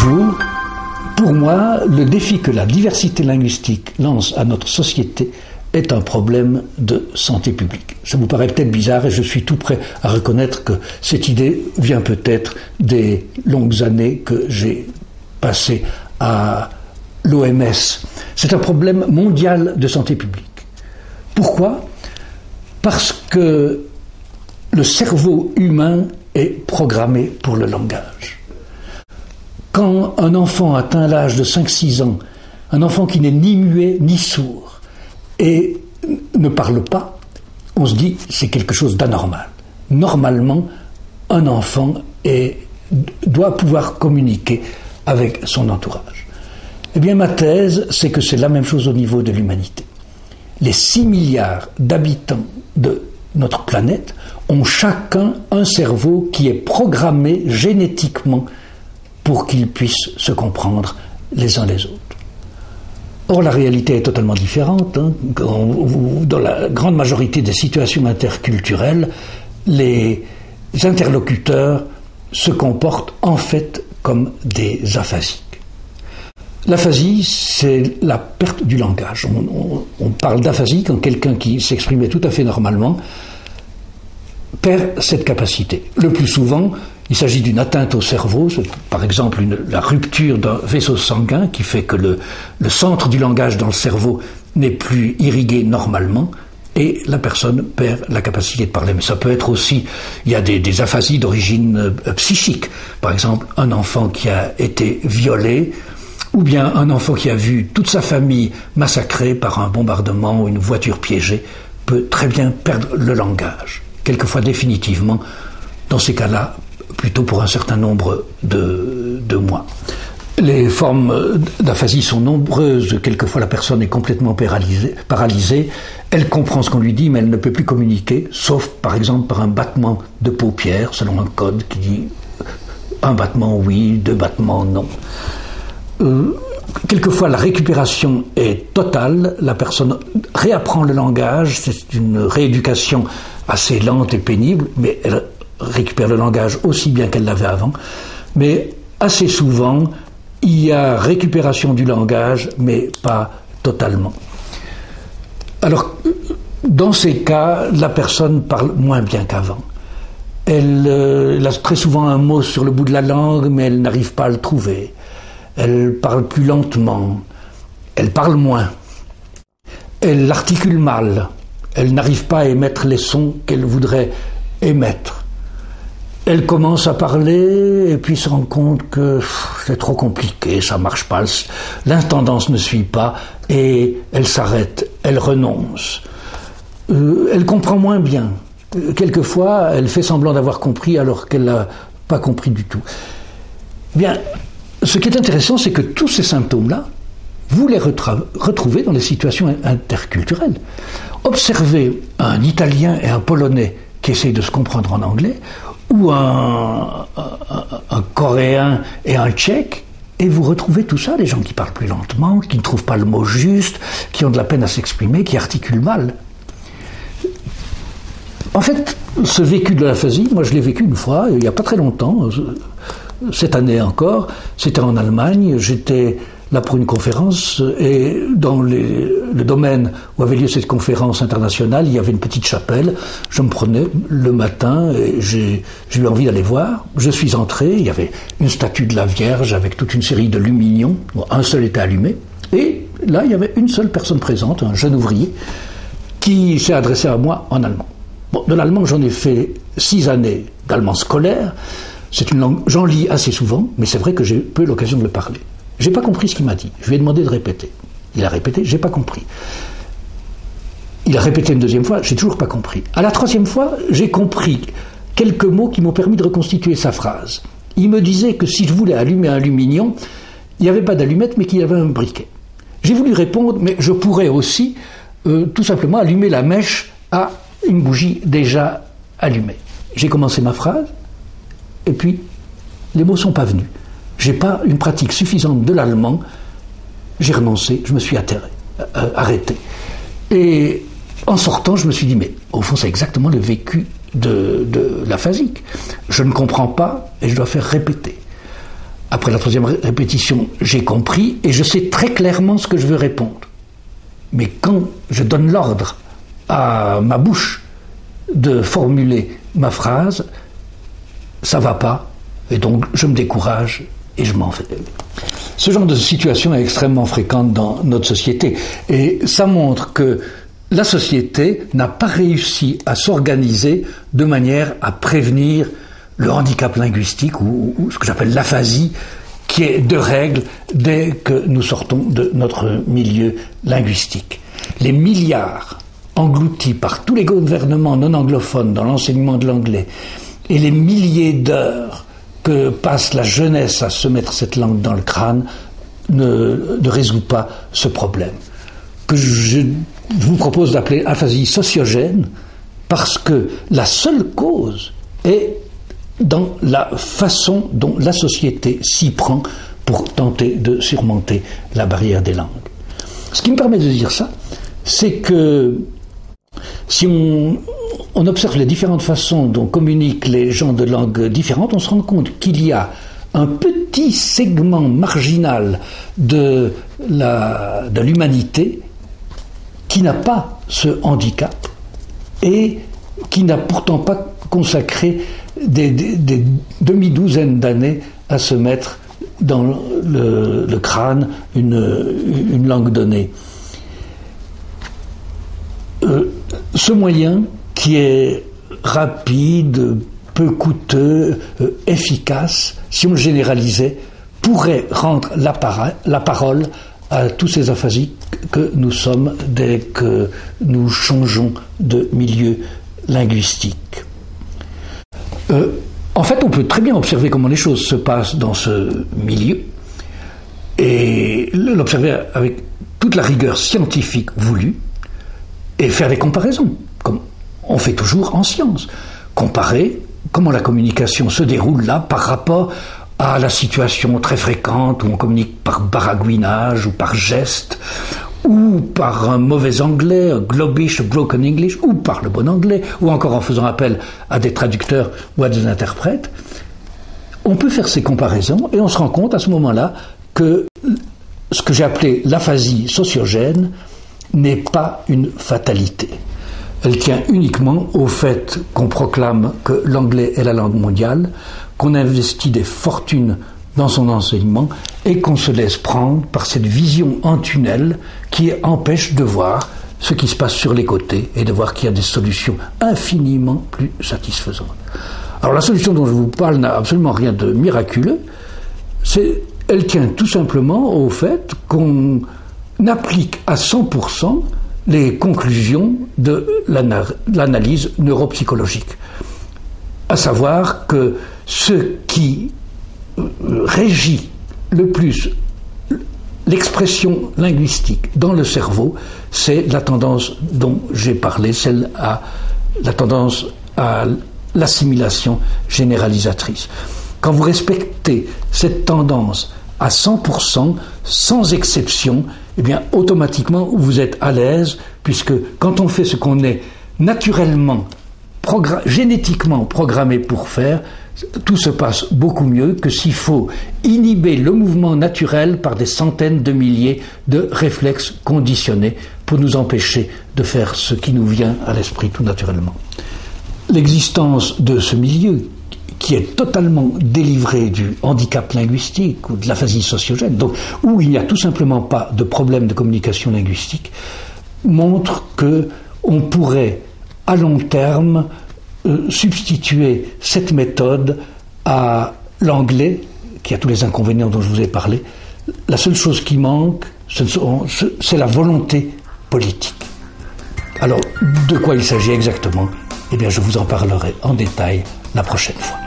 jour, pour moi, le défi que la diversité linguistique lance à notre société est un problème de santé publique. Ça vous paraît peut-être bizarre et je suis tout prêt à reconnaître que cette idée vient peut-être des longues années que j'ai passées à l'OMS. C'est un problème mondial de santé publique. Pourquoi ? Parce que le cerveau humain est programmé pour le langage. Quand un enfant atteint l'âge de 5-6 ans, un enfant qui n'est ni muet ni sourd et ne parle pas, on se dit c'est quelque chose d'anormal. Normalement, un enfant doit pouvoir communiquer avec son entourage. Eh bien, ma thèse, c'est que c'est la même chose au niveau de l'humanité. Les 6 milliards d'habitants de notre planète ont chacun un cerveau qui est programmé génétiquement pour qu'ils puissent se comprendre les uns les autres. Or, la réalité est totalement différente. Dans la grande majorité des situations interculturelles, les interlocuteurs se comportent en fait comme des aphasiques. L'aphasie, c'est la perte du langage. On parle d'aphasie quand quelqu'un qui s'exprimait tout à fait normalement perd cette capacité. Le plus souvent, il s'agit d'une atteinte au cerveau, par exemple la rupture d'un vaisseau sanguin qui fait que le centre du langage dans le cerveau n'est plus irrigué normalement et la personne perd la capacité de parler. Mais ça peut être aussi, il y a des aphasies d'origine psychique. Par exemple, un enfant qui a été violé ou bien un enfant qui a vu toute sa famille massacrée par un bombardement ou une voiture piégée peut très bien perdre le langage, quelquefois définitivement, dans ces cas-là, plutôt pour un certain nombre de mois. Les formes d'aphasie sont nombreuses, quelquefois la personne est complètement paralysée, elle comprend ce qu'on lui dit mais elle ne peut plus communiquer, sauf par exemple par un battement de paupières, selon un code qui dit un battement oui, 2 battements non. Quelquefois la récupération est totale, la personne réapprend le langage, c'est une rééducation assez lente et pénible, mais elle récupère le langage aussi bien qu'elle l'avait avant. Mais assez souvent, il y a récupération du langage, mais pas totalement. Alors, dans ces cas, la personne parle moins bien qu'avant. Elle a très souvent un mot sur le bout de la langue, mais elle n'arrive pas à le trouver. Elle parle plus lentement, elle parle moins, elle articule mal, elle n'arrive pas à émettre les sons qu'elle voudrait émettre. Elle commence à parler et puis se rend compte que c'est trop compliqué, ça marche pas, l'intendance ne suit pas et elle s'arrête, elle renonce. Elle comprend moins bien. Quelquefois, elle fait semblant d'avoir compris alors qu'elle n'a pas compris du tout. Bien, ce qui est intéressant, c'est que tous ces symptômes-là, vous les retrouvez dans les situations interculturelles. Observez un Italien et un Polonais qui essayent de se comprendre en anglais, ou un Coréen et un Tchèque, et vous retrouvez tout ça, les gens qui parlent plus lentement, qui ne trouvent pas le mot juste, qui ont de la peine à s'exprimer, qui articulent mal. En fait, ce vécu de l'aphasie, moi je l'ai vécu une fois, il n'y a pas très longtemps, cette année encore, c'était en Allemagne, j'étais là pour une conférence et dans le domaine où avait lieu cette conférence internationale, il y avait une petite chapelle, je me prenais le matin et j'ai eu envie d'aller voir, je suis entré, il y avait une statue de la Vierge avec toute une série de lumignons, un seul était allumé, et là il y avait une seule personne présente, un jeune ouvrier, qui s'est adressé à moi en allemand. Bon, de l'allemand j'en ai fait 6 années d'allemand scolaire. C'est une langue, j'en lis assez souvent, mais c'est vrai que j'ai peu l'occasion de le parler. J'ai pas compris ce qu'il m'a dit. Je lui ai demandé de répéter. Il a répété, j'ai pas compris. Il a répété une 2e fois, j'ai toujours pas compris. À la 3e fois, j'ai compris quelques mots qui m'ont permis de reconstituer sa phrase. Il me disait que si je voulais allumer un lumignon, il n'y avait pas d'allumette, mais qu'il y avait un briquet. J'ai voulu répondre, mais je pourrais aussi tout simplement allumer la mèche à une bougie déjà allumée. J'ai commencé ma phrase, et puis, les mots ne sont pas venus. Je n'ai pas une pratique suffisante de l'allemand. J'ai renoncé, je me suis arrêté. Et en sortant, je me suis dit, mais au fond, c'est exactement le vécu de l'aphasique. Je ne comprends pas et je dois faire répéter. Après la troisième répétition, j'ai compris et je sais très clairement ce que je veux répondre. Mais quand je donne l'ordre à ma bouche de formuler ma phrase, ça va pas, et donc je me décourage et je m'en vais. Ce genre de situation est extrêmement fréquente dans notre société, et ça montre que la société n'a pas réussi à s'organiser de manière à prévenir le handicap linguistique, ou ce que j'appelle l'aphasie, qui est de règle dès que nous sortons de notre milieu linguistique. Les milliards engloutis par tous les gouvernements non anglophones dans l'enseignement de l'anglais et les milliers d'heures que passe la jeunesse à se mettre cette langue dans le crâne ne résout pas ce problème, que je vous propose d'appeler aphasie sociogène, parce que la seule cause est dans la façon dont la société s'y prend pour tenter de surmonter la barrière des langues. Ce qui me permet de dire ça, c'est que si on observe les différentes façons dont communiquent les gens de langues différentes, on se rend compte qu'il y a un petit segment marginal de l'humanité qui n'a pas ce handicap et qui n'a pourtant pas consacré des demi-douzaines d'années à se mettre dans le crâne une langue donnée. Ce moyen, qui est rapide, peu coûteux, efficace, si on le généralisait, pourrait rendre la parole à tous ces aphasiques que nous sommes dès que nous changeons de milieu linguistique. En fait, on peut très bien observer comment les choses se passent dans ce milieu et l'observer avec toute la rigueur scientifique voulue et faire des comparaisons, comme on fait toujours en science. Comparer comment la communication se déroule là par rapport à la situation très fréquente où on communique par baragouinage ou par geste, ou par un mauvais anglais, un globish, broken English, ou par le bon anglais, ou encore en faisant appel à des traducteurs ou à des interprètes. On peut faire ces comparaisons et on se rend compte à ce moment-là que ce que j'ai appelé l'aphasie sociogène n'est pas une fatalité. Elle tient uniquement au fait qu'on proclame que l'anglais est la langue mondiale, qu'on investit des fortunes dans son enseignement et qu'on se laisse prendre par cette vision en tunnel qui empêche de voir ce qui se passe sur les côtés et de voir qu'il y a des solutions infiniment plus satisfaisantes. Alors la solution dont je vous parle n'a absolument rien de miraculeux, elle tient tout simplement au fait qu'on applique à 100% les conclusions de l'analyse neuropsychologique. À savoir que ce qui régit le plus l'expression linguistique dans le cerveau, c'est la tendance dont j'ai parlé, la tendance à l'assimilation généralisatrice. Quand vous respectez cette tendance à 100%, sans exception, eh bien, automatiquement, vous êtes à l'aise, puisque quand on fait ce qu'on est naturellement, génétiquement programmé pour faire, tout se passe beaucoup mieux que s'il faut inhiber le mouvement naturel par des centaines de milliers de réflexes conditionnés pour nous empêcher de faire ce qui nous vient à l'esprit tout naturellement. L'existence de ce milieu, qui est totalement délivré du handicap linguistique ou de l'aphasie sociogène, donc où il n'y a tout simplement pas de problème de communication linguistique, montre qu'on pourrait, à long terme, substituer cette méthode à l'anglais, qui a tous les inconvénients dont je vous ai parlé. La seule chose qui manque, c'est la volonté politique. Alors, de quoi il s'agit exactement ? Eh bien, je vous en parlerai en détail la prochaine fois.